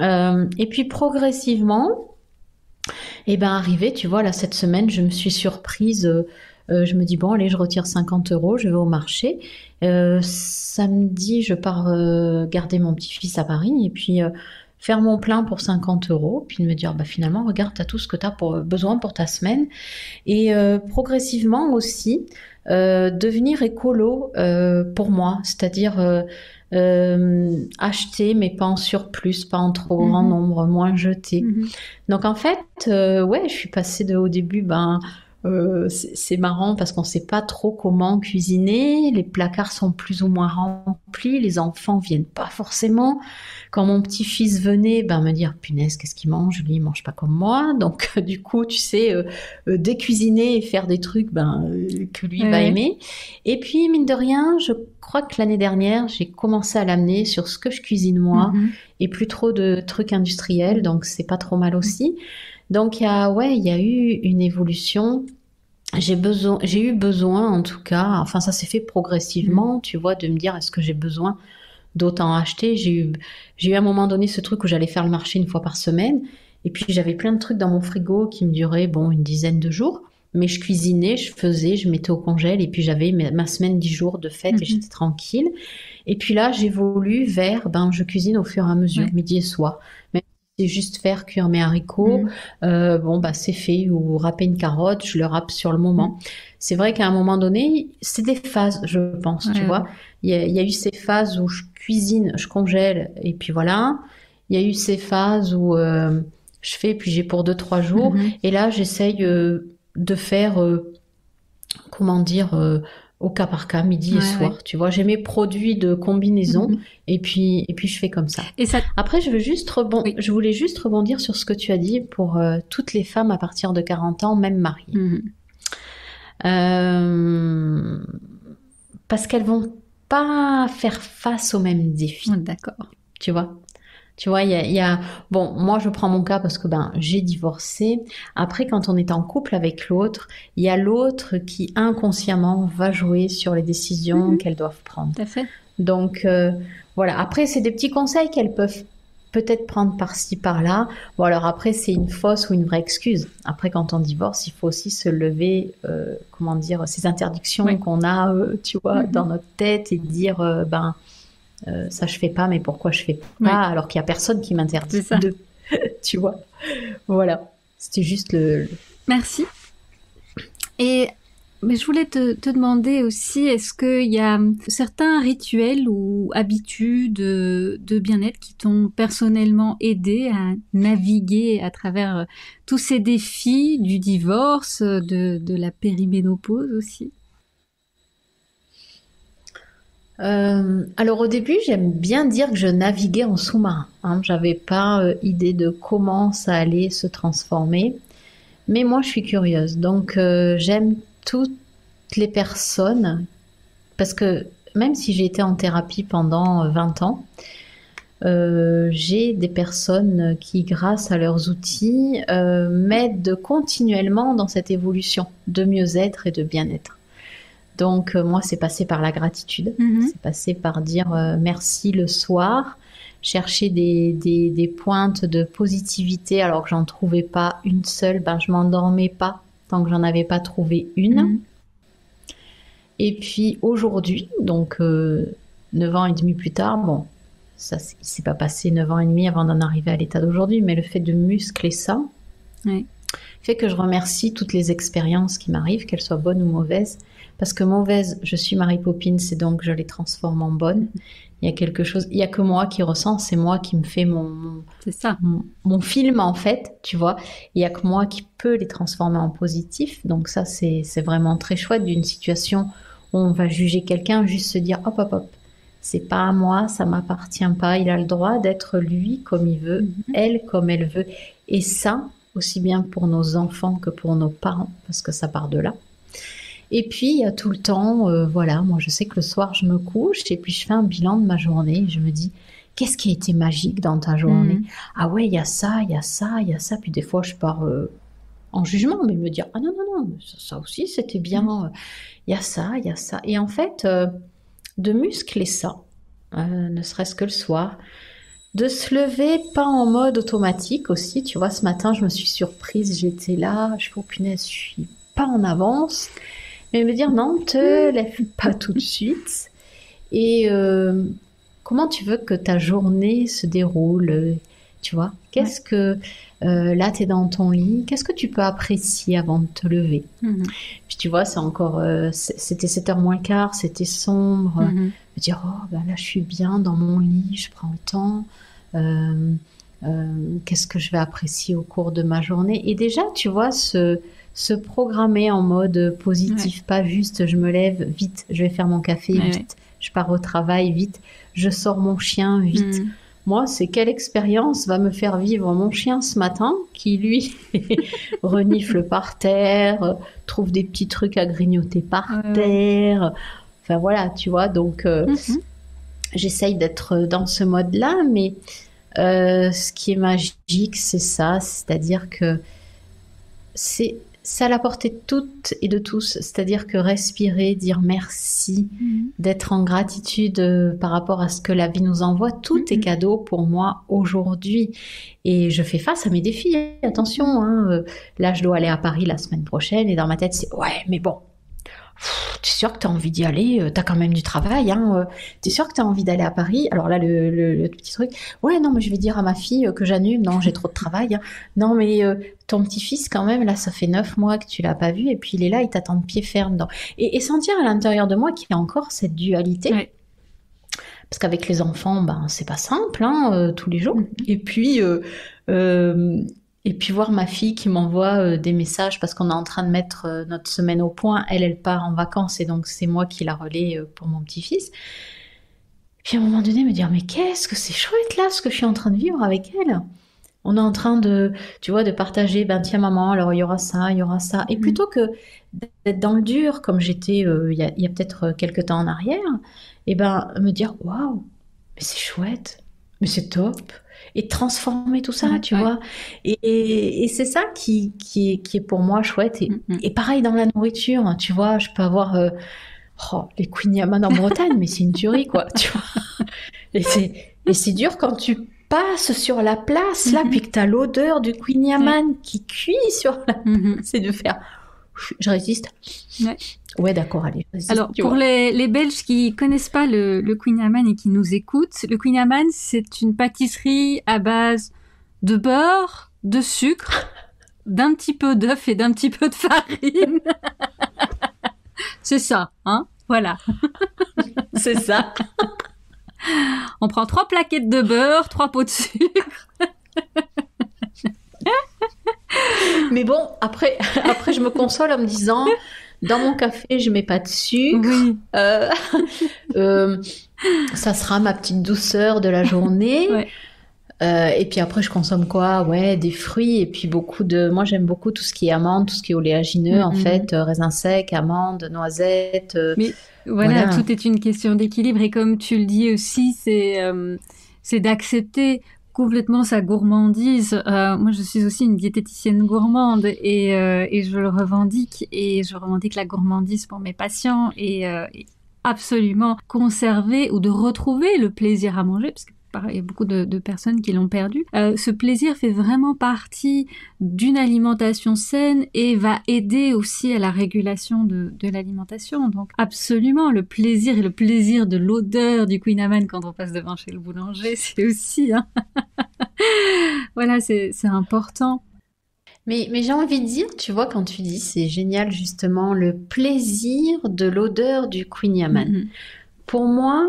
Et puis, progressivement, arrivé, tu vois, là, cette semaine, je me suis surprise. Je me dis, bon, allez, je retire 50 €, je vais au marché. Samedi, je pars garder mon petit-fils à Paris et puis faire mon plein pour 50 €, puis de me dire, finalement, regarde, tu as tout ce que tu as besoin pour ta semaine. Et progressivement aussi, devenir écolo pour moi, c'est-à-dire acheter, mais pas en surplus, pas en trop grand nombre, moins jeter. Donc en fait, je suis passée au début, c'est marrant parce qu'on ne sait pas trop comment cuisiner, les placards sont plus ou moins remplis, les enfants viennent pas forcément. Quand mon petit-fils venait, me dire, punaise, qu'est-ce qu'il mange? Lui, il mange pas comme moi. Donc du coup, tu sais, décuisiner et faire des trucs que lui va aimer. Et puis, mine de rien, je crois que l'année dernière, j'ai commencé à l'amener sur ce que je cuisine moi et plus trop de trucs industriels, donc c'est pas trop mal aussi. Donc il y a eu une évolution. J'ai eu besoin, en tout cas, enfin ça s'est fait progressivement, tu vois, de me dire est-ce que j'ai besoin d'autant acheter. J'ai eu à un moment donné ce truc où j'allais faire le marché une fois par semaine, et puis j'avais plein de trucs dans mon frigo qui me duraient une dizaine de jours, mais je cuisinais, je mettais au congèle, et puis j'avais ma semaine 10 jours de fête et j'étais tranquille. Et puis là, j'évolue vers, je cuisine au fur et à mesure, midi et soir. C'est juste faire cuire mes haricots, c'est fait, ou râper une carotte, je le râpe sur le moment. C'est vrai qu'à un moment donné, c'est des phases, je pense, tu vois. Il y a eu ces phases où je cuisine, je congèle, et puis voilà. Il y a eu ces phases où je fais, puis j'ai pour 2-3 jours. Et là, j'essaye de faire, au cas par cas, midi et soir. Tu vois, j'ai mes produits de combinaison et puis je fais comme ça. Et ça... Après, je voulais juste rebondir sur ce que tu as dit pour toutes les femmes à partir de 40 ans, même mariées. Parce qu'elles vont pas faire face aux mêmes défis. D'accord. Tu vois, il y a... Bon, moi, je prends mon cas parce que j'ai divorcé. Après, quand on est en couple avec l'autre, il y a l'autre qui, inconsciemment, va jouer sur les décisions qu'elles doivent prendre. Tout à fait. Donc, voilà. Après, c'est des petits conseils qu'elles peuvent peut-être prendre par-ci, par-là. Bon, alors après, c'est une fausse ou une vraie excuse. Après, quand on divorce, il faut aussi se lever, ces interdictions qu'on a, tu vois, dans notre tête et dire, ça je fais pas, mais pourquoi je fais pas alors qu'il y a personne qui m'interdit de, tu vois. Voilà, c'était juste le... Merci. Et Mais je voulais te demander aussi, est-ce qu'il y a certains rituels ou habitudes de bien-être qui t'ont personnellement aidé à naviguer à travers tous ces défis du divorce, de la périménopause aussi? Alors au début, j'aime bien dire que je naviguais en sous-marin, hein. J'avais pas idée de comment ça allait se transformer. Mais moi, je suis curieuse. Donc, j'aime toutes les personnes parce que même si j'ai été en thérapie pendant 20 ans, j'ai des personnes qui, grâce à leurs outils, m'aident continuellement dans cette évolution de mieux-être et de bien-être. Donc, moi, c'est passé par la gratitude. C'est passé par dire merci le soir, chercher des pointes de positivité alors que j'en trouvais pas une seule. Ben, je m'endormais pas tant que j'en avais pas trouvé une. Et puis aujourd'hui, donc 9 ans et demi plus tard, bon, ça, il s'est pas passé 9 ans et demi avant d'en arriver à l'état d'aujourd'hui, mais le fait de muscler ça fait que je remercie toutes les expériences qui m'arrivent, qu'elles soient bonnes ou mauvaises. Parce que mauvaise, je suis Mary Poppins et donc je les transforme en bonnes. Il y a quelque chose, il y a que moi qui ressens, c'est moi qui me fais mon film en fait, tu vois. Il y a que moi qui peux les transformer en positif. Donc ça, c'est vraiment très chouette d'une situation où on va juger quelqu'un, juste se dire hop hop hop, c'est pas à moi, ça m'appartient pas. Il a le droit d'être lui comme il veut, elle comme elle veut. Et ça, aussi bien pour nos enfants que pour nos parents, parce que ça part de là. Et puis, il y a tout le temps, voilà, moi je sais que le soir je me couche et puis je fais un bilan de ma journée et je me dis, qu'est-ce qui a été magique dans ta journée? Ah ouais, il y a ça, il y a ça, il y a ça. Puis des fois je pars en jugement, mais me dire, ah non, non, non, ça aussi c'était bien, il y a ça, il y a ça. Et en fait, de muscler ça, ne serait-ce que le soir, de se lever pas en mode automatique aussi, tu vois, ce matin je me suis surprise, j'étais là, je fais, oh punaise, je suis pas en avance. Mais me dire non, te lève pas tout de suite. Et comment tu veux que ta journée se déroule, tu vois? Qu'est-ce que là, tu es dans ton lit, qu'est-ce que tu peux apprécier avant de te lever? Puis tu vois, c'est encore, c'était 7h moins quart, c'était sombre. Me dire, oh, ben là, je suis bien dans mon lit, je prends le temps. Qu'est-ce que je vais apprécier au cours de ma journée? Et déjà, tu vois, se programmer en mode positif, pas juste je me lève vite, je vais faire mon café vite, je pars au travail vite, je sors mon chien vite. Moi, c'est quelle expérience va me faire vivre mon chien ce matin qui, lui, renifle par terre, trouve des petits trucs à grignoter par terre. Enfin voilà, tu vois, donc j'essaye d'être dans ce mode-là, mais ce qui est magique, c'est ça, c'est-à-dire que c'est à la portée de toutes et de tous, c'est-à-dire que respirer, dire merci, d'être en gratitude par rapport à ce que la vie nous envoie, tout est cadeau pour moi aujourd'hui. Et je fais face à mes défis, attention, hein, là je dois aller à Paris la semaine prochaine et dans ma tête c'est ouais, mais bon, t'es sûr que t'as envie d'y aller, t'as quand même du travail, hein, t'es sûr que t'as envie d'aller à Paris? Alors là, le petit truc, ouais, non, mais je vais dire à ma fille que j'annule, non, j'ai trop de travail, hein. Non, mais ton petit-fils, quand même, là, ça fait 9 mois que tu l'as pas vu, et puis il est là, il t'attend de pied ferme. Et sentir à l'intérieur de moi qu'il y a encore cette dualité, parce qu'avec les enfants, ben, c'est pas simple, hein, tous les jours. Et puis voir ma fille qui m'envoie des messages parce qu'on est en train de mettre notre semaine au point. Elle part en vacances et donc c'est moi qui la relais pour mon petit-fils. Puis à un moment donné, me dire mais qu'est-ce que c'est chouette là ce que je suis en train de vivre avec elle. On est en train de, tu vois, de partager, ben tiens maman, alors il y aura ça, il y aura ça. Et plutôt que d'être dans le dur comme j'étais il y a peut-être quelques temps en arrière, et ben me dire waouh, mais c'est chouette, mais c'est top. Et transformer tout ça, tu vois. Et c'est ça qui est pour moi chouette. Et pareil dans la nourriture, tu vois, je peux avoir les Queen Yaman en Bretagne, mais c'est une tuerie, quoi, tu vois. Et c'est dur quand tu passes sur la place, là, puis que t'as l'odeur du Queen Yaman qui cuit sur la place, c'est de faire... Je résiste. Ouais, d'accord, allez. Alors, pour les Belges qui connaissent pas le Queen Amman et qui nous écoutent, le Queen Amman, c'est une pâtisserie à base de beurre, de sucre, d'un petit peu d'œuf et d'un petit peu de farine. C'est ça, hein, voilà. C'est ça. On prend 3 plaquettes de beurre, 3 pots de sucre. Mais bon, après, je me console en me disant, dans mon café, je mets pas de sucre. Oui. Ça sera ma petite douceur de la journée. Ouais. Et puis après, je consomme quoi? Ouais, des fruits et puis moi, j'aime beaucoup tout ce qui est amandes, tout ce qui est oléagineux, en fait, raisins secs, amandes, noisettes. Mais voilà, tout est une question d'équilibre. Et comme tu le dis aussi, c'est d'accepter complètement sa gourmandise. Moi, je suis aussi une diététicienne gourmande et je le revendique. Et je revendique la gourmandise pour mes patients et absolument conserver ou de retrouver le plaisir à manger, parce que il y a beaucoup de personnes qui l'ont perdu. Ce plaisir fait vraiment partie d'une alimentation saine et va aider aussi à la régulation de l'alimentation. Donc absolument, le plaisir et le plaisir de l'odeur du Queen Amman quand on passe devant chez le boulanger, c'est aussi... Hein. Voilà, c'est important. Mais j'ai envie de dire, tu vois, quand tu dis c'est génial justement, le plaisir de l'odeur du Queen Amman. Pour moi...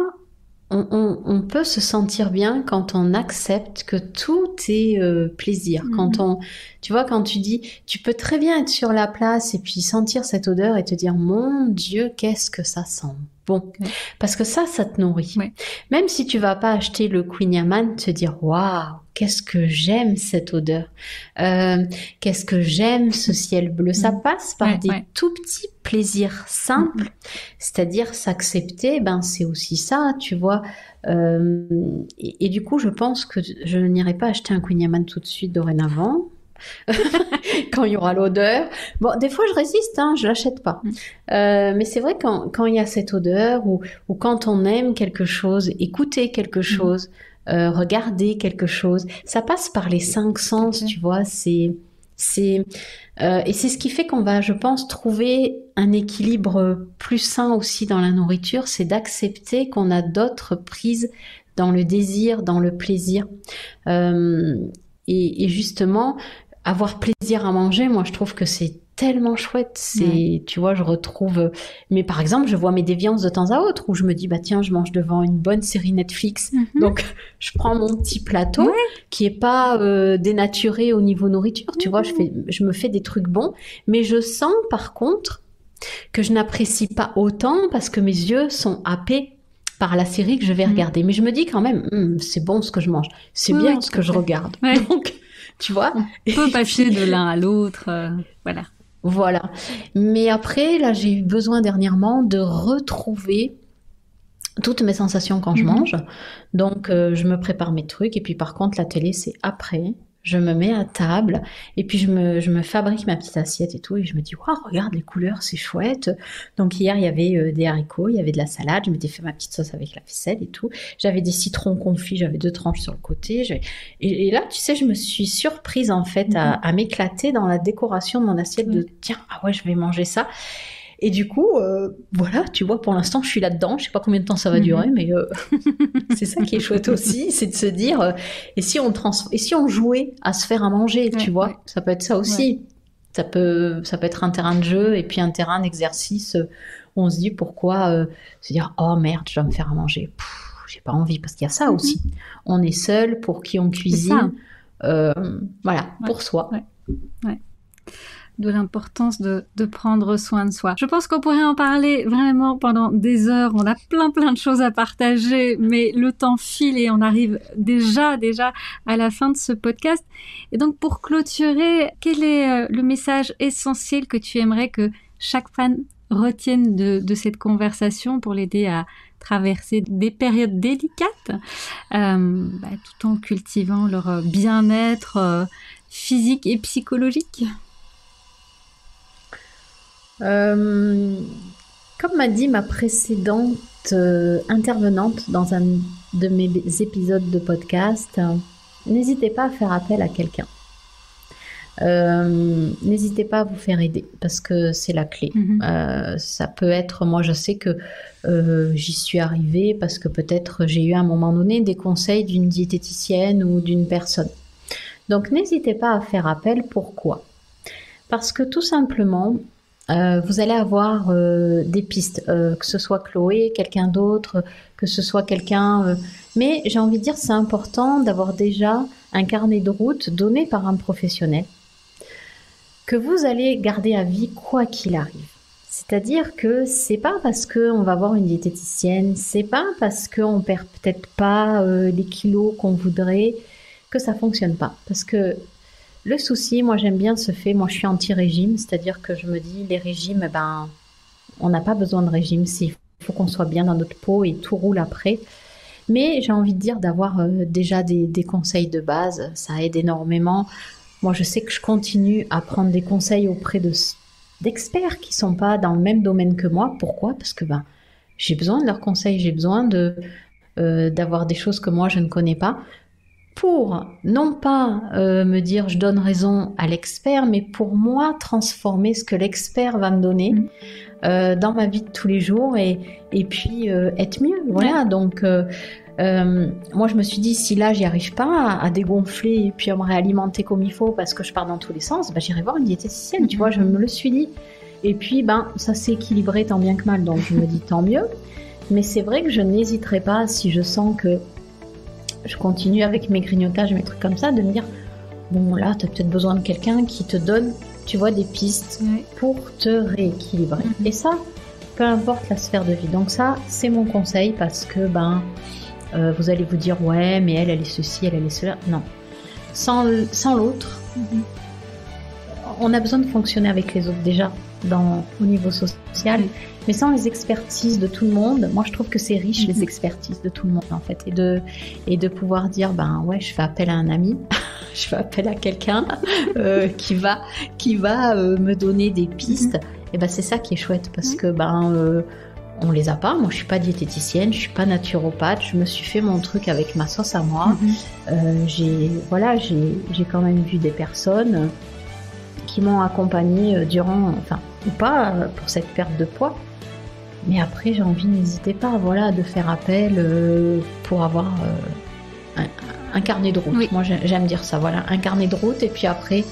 On peut se sentir bien quand on accepte que tout est plaisir. Quand tu vois, quand tu dis, tu peux très bien être sur la place et puis sentir cette odeur et te dire, mon Dieu, qu'est-ce que ça sent bon. Parce que ça te nourrit. Ouais. Même si tu vas pas acheter le Queen Amman, te dire, waouh, qu'est-ce que j'aime cette odeur. Qu'est-ce que j'aime ce ciel bleu. Ça passe par des tout petits plaisirs simples. C'est-à-dire s'accepter, c'est aussi ça, tu vois. Et du coup, je pense que je n'irai pas acheter un Queen Amman tout de suite dorénavant. Quand il y aura l'odeur. Bon, des fois je résiste, je l'achète pas. Mais c'est vrai quand il y a cette odeur ou quand on aime quelque chose, écouter quelque chose, regarder quelque chose, ça passe par les 5 sens, tu vois. Et c'est ce qui fait qu'on va, je pense, trouver un équilibre plus sain aussi dans la nourriture, c'est d'accepter qu'on a d'autres prises dans le désir, dans le plaisir. Et justement, avoir plaisir à manger, moi je trouve que c'est tellement chouette. Tu vois, je retrouve... Mais par exemple, je vois mes déviances de temps à autre où je me dis, tiens, je mange devant une bonne série Netflix. Donc, je prends mon petit plateau qui est pas dénaturé au niveau nourriture. Tu vois, je me fais des trucs bons. Mais je sens par contre que je n'apprécie pas autant parce que mes yeux sont happés par la série que je vais regarder. Mais je me dis quand même, c'est bon ce que je mange. C'est bien ce que je regarde. Ouais. Donc, tu vois, on peut passer de l'un à l'autre, voilà. Voilà. Mais après, là, j'ai eu besoin dernièrement de retrouver toutes mes sensations quand je mange. Donc, je me prépare mes trucs. Et puis, par contre, la télé, c'est après. Je me mets à table et puis je me fabrique ma petite assiette et tout. Et je me dis, waouh, regarde les couleurs, c'est chouette. Donc, hier, il y avait des haricots, il y avait de la salade. Je m'étais fait ma petite sauce avec la ficelle et tout. J'avais des citrons confits, j'avais 2 tranches sur le côté. Et là, tu sais, je me suis surprise en fait à m'éclater dans la décoration de mon assiette de tiens, ah ouais, je vais manger ça. Et du coup, voilà, tu vois, pour l'instant, je suis là-dedans. Je sais pas combien de temps ça va durer, mais c'est ça qui est chouette aussi, c'est de se dire, et si on jouait à se faire à manger, tu vois, ça peut être ça aussi. Ça peut être un terrain de jeu et puis un terrain d'exercice où on se dit pourquoi se dire, oh merde, je dois me faire à manger. J'ai pas envie, parce qu'il y a ça aussi. On est seul, pour qui on cuisine. Voilà, pour soi. Ouais. De l'importance de prendre soin de soi. Je pense qu'on pourrait en parler vraiment pendant des heures. On a plein de choses à partager, mais le temps file et on arrive déjà à la fin de ce podcast. Et donc, pour clôturer, quel est le message essentiel que tu aimerais que chaque fan retienne de cette conversation pour l'aider à traverser des périodes délicates, tout en cultivant leur bien-être physique et psychologique? Comme m'a dit ma précédente intervenante dans un de mes épisodes de podcast, n'hésitez pas à faire appel à quelqu'un. N'hésitez pas à vous faire aider parce que c'est la clé. Ça peut être, moi je sais que j'y suis arrivée parce que peut-être j'ai eu à un moment donné des conseils d'une diététicienne ou d'une personne. Donc n'hésitez pas à faire appel. Pourquoi ? Parce que tout simplement, vous allez avoir des pistes, que ce soit Chloé, quelqu'un d'autre, que ce soit quelqu'un... mais j'ai envie de dire, c'est important d'avoir déjà un carnet de route donné par un professionnel que vous allez garder à vie quoi qu'il arrive. C'est-à-dire que c'est pas parce qu'on va voir une diététicienne, c'est pas parce qu'on perd peut-être pas les kilos qu'on voudrait que ça fonctionne pas. Parce que le souci, moi j'aime bien ce fait, moi je suis anti-régime, c'est-à-dire que je me dis les régimes, ben on n'a pas besoin de régime, il faut qu'on soit bien dans notre peau et tout roule après. Mais j'ai envie de dire d'avoir déjà des conseils de base, ça aide énormément. Moi je sais que je continue à prendre des conseils auprès d'experts qui sont pas dans le même domaine que moi. Pourquoi? Parce que ben j'ai besoin de leurs conseils, j'ai besoin d'avoir des choses que moi je ne connais pas, pour non pas me dire je donne raison à l'expert, mais pour moi transformer ce que l'expert va me donner dans ma vie de tous les jours et puis être mieux. Voilà, ouais. Donc moi je me suis dit, si là j'y arrive pas à dégonfler et puis à me réalimenter comme il faut parce que je pars dans tous les sens, ben, j'irai voir une diététicienne, tu vois, je me le suis dit. Et puis ben ça s'est équilibré tant bien que mal, donc je me dis tant mieux. Mais c'est vrai que je n'hésiterai pas, si je sens que je continue avec mes grignotages, mes trucs comme ça, de me dire, bon là, tu as peut-être besoin de quelqu'un qui te donne, tu vois, des pistes pour te rééquilibrer. Et ça, peu importe la sphère de vie. Donc ça, c'est mon conseil parce que, vous allez vous dire, ouais, mais elle est ceci, elle est cela. Non. Sans l'autre, on a besoin de fonctionner avec les autres déjà, au niveau social. Mais sans les expertises de tout le monde, moi je trouve que c'est riche les expertises de tout le monde en fait, et de pouvoir dire ben ouais, je fais appel à un ami, je fais appel à quelqu'un qui va me donner des pistes. Et ben c'est ça qui est chouette parce que on les a pas. Moi je suis pas diététicienne, je suis pas naturopathe, je me suis fait mon truc avec ma sauce à moi. J'ai quand même vu des personnes qui m'ont accompagnée durant, ou pas pour cette perte de poids. Mais après, j'ai envie, n'hésitez pas, voilà, de faire appel pour avoir un carnet de route. Oui. Moi, j'aime dire ça, voilà, un carnet de route, et puis après,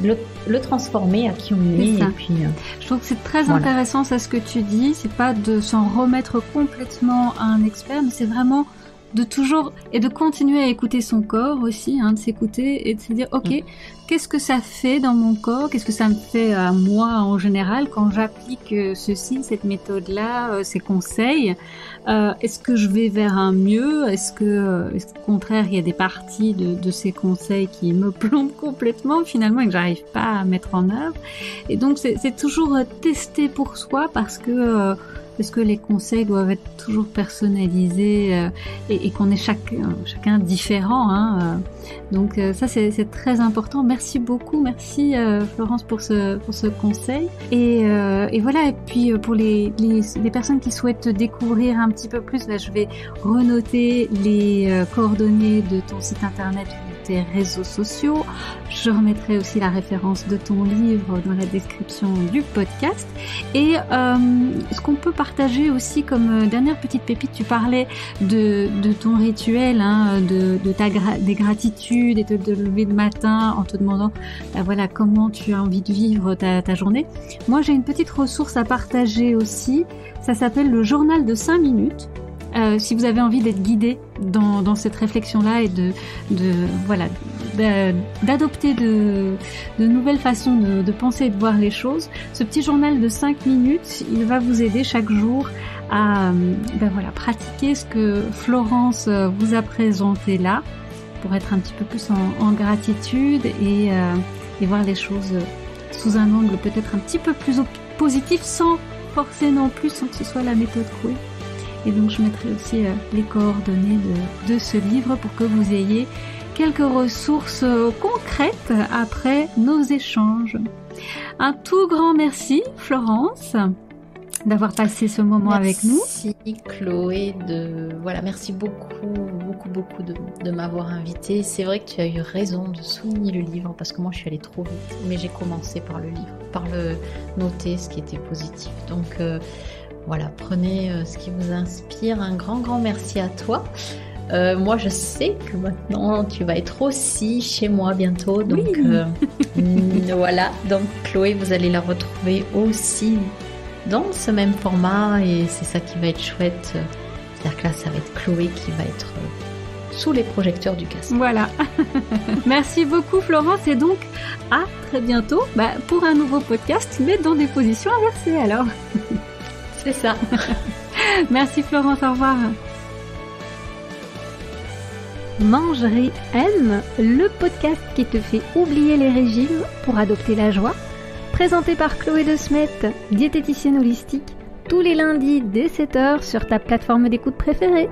le transformer à qui on est. Et puis, je trouve que c'est très intéressant, ça, ce que tu dis. C'est pas de s'en remettre complètement à un expert, mais c'est vraiment de toujours et de continuer à écouter son corps aussi, de s'écouter et de se dire ok, qu'est-ce que ça fait dans mon corps, qu'est-ce que ça me fait à moi en général quand j'applique ceci, cette méthode-là, ces conseils, est-ce que je vais vers un mieux, est-ce que au contraire il y a des parties de ces conseils qui me plombent complètement finalement et que j'arrive pas à mettre en œuvre. Et donc c'est toujours tester pour soi parce que les conseils doivent être toujours personnalisés et qu'on est chacun différent. Donc ça c'est très important. Merci beaucoup, merci Florence pour ce conseil. Et voilà. Et puis pour les personnes qui souhaitent te découvrir un petit peu plus, là je vais renoter les coordonnées de ton site internet, tes réseaux sociaux. Je remettrai aussi la référence de ton livre dans la description du podcast. Et ce qu'on peut partager aussi comme dernière petite pépite, tu parlais de ton rituel, des gratitudes et de te lever le matin en te demandant voilà comment tu as envie de vivre ta journée. Moi j'ai une petite ressource à partager aussi, ça s'appelle le journal de 5 minutes. Si vous avez envie d'être guidé dans cette réflexion-là et d'adopter de nouvelles façons de penser et de voir les choses, ce petit journal de 5 minutes, il va vous aider chaque jour à pratiquer ce que Florence vous a présenté là, pour être un petit peu plus en gratitude et voir les choses sous un angle peut-être un petit peu plus positif, sans forcer non plus, sans que ce soit la méthode Coué. Et donc je mettrai aussi les coordonnées de ce livre pour que vous ayez quelques ressources concrètes après nos échanges. Un tout grand merci Florence d'avoir passé ce moment avec nous. Merci Chloé, merci beaucoup de m'avoir invitée. C'est vrai que tu as eu raison de souligner le livre parce que moi je suis allée trop vite, mais j'ai commencé par le livre, par le noter ce qui était positif. Donc prenez ce qui vous inspire. Un grand merci à toi. Moi, je sais que maintenant, tu vas être aussi chez moi bientôt. Donc, voilà. Donc, Chloé, vous allez la retrouver aussi dans ce même format. Et c'est ça qui va être chouette. C'est-à-dire que là, ça va être Chloé qui va être sous les projecteurs du casque. Voilà. Merci beaucoup, Florence. Et donc, à très bientôt pour un nouveau podcast, mais dans des positions inversées alors. C'est ça. Merci, Florence. Au revoir. Mangerie M, le podcast qui te fait oublier les régimes pour adopter la joie, présenté par Chloé De Smet, diététicienne holistique, tous les lundis dès 7h sur ta plateforme d'écoute préférée.